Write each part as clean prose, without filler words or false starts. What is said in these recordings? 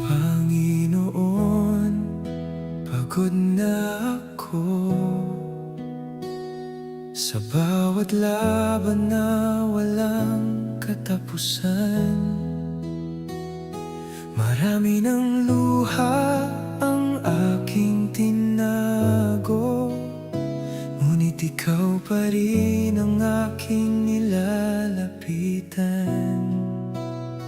Panginoon, pagod na ako sa bawat laban na walang katapusan. Marami ng luha ang aking tinago, ngunit ikaw pa rin ang aking nilalapitan.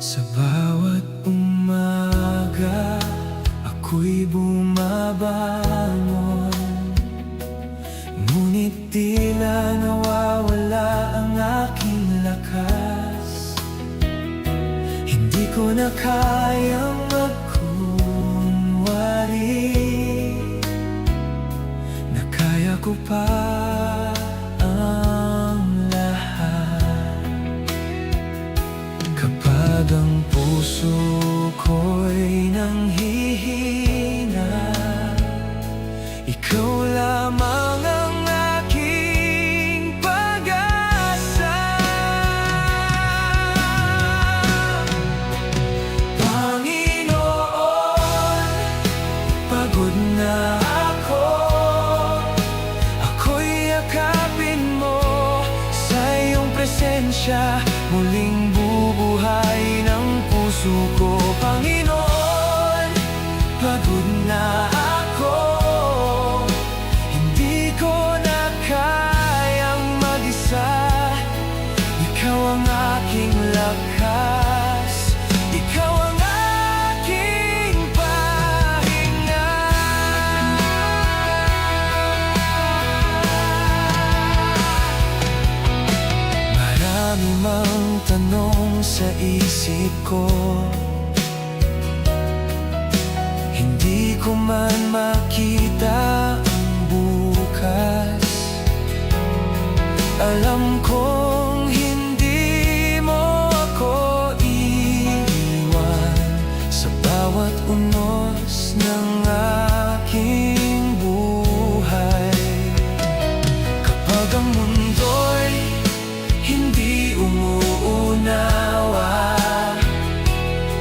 Sa bawat umaga, ako'y bumabangon, ngunit tila nawawala ang aking lakas. Hindi ko na kayang magkunwari na kaya ko pa ang lahat. Kapag ang puso ko'y nanghihina, ikaw lamang ang aking pag-asa. Panginoon, pagod na ako, ako'y yakapin mo. Sa iyong presensya, muling bubuhay ng puso ko. Panginoon, pagod na ako, hindi ko na kayang mag-isa. Ikaw ang aking lakas, ikaw ang aking pahinga. Marami mang tanong sa isip ko, hindi ko man makita ang bukas. Alam kong hindi mo ako iiwan sa bawat unos ng aking buhay. Kapag ang mundo'y hindi umuunawa,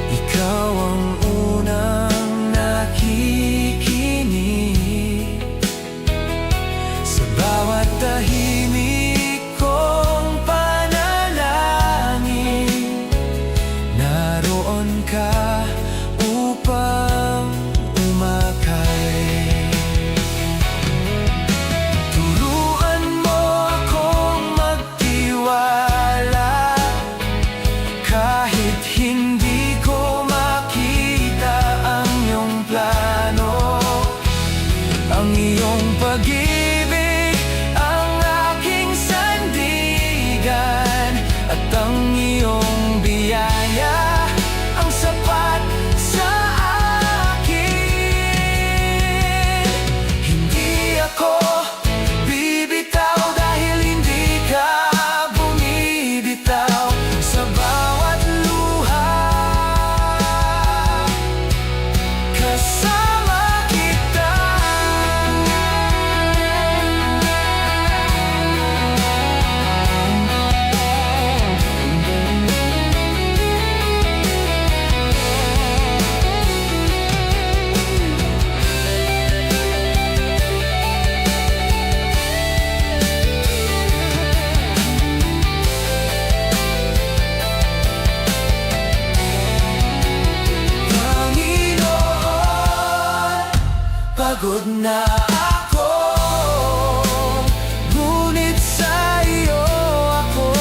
ikaw ang unang nakikinig. Sa bawat tahimik kong panalangin, naroon ka upang umakay. Turuan mo akong magtiwala kahit hindi ko makita ang iyong plano. Ang iyong pag-ibig ang aking sandigan, at ang iyong biyaya ang sapat sa akin. Hindi ako bibitaw dahil hindi ka bumibitaw. Sa bawat luha, kasama kita. Panginoon, pagod na ako, ngunit sa iyo ako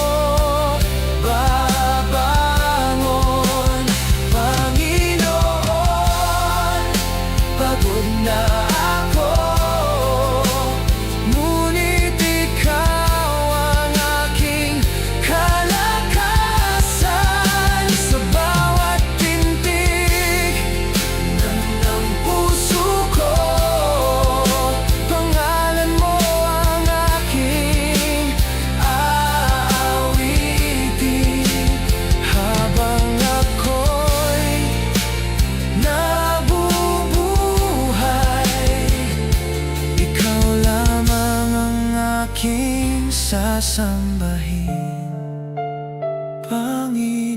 babangon. Panginoon, pagod na ako, ngunit ikaw ang aking kalakasan. Sa bawat tintig ng puso ko, pangalan mo ang aking aawitin. Habang ako'y nabubuhay, sambahin, Panginoon.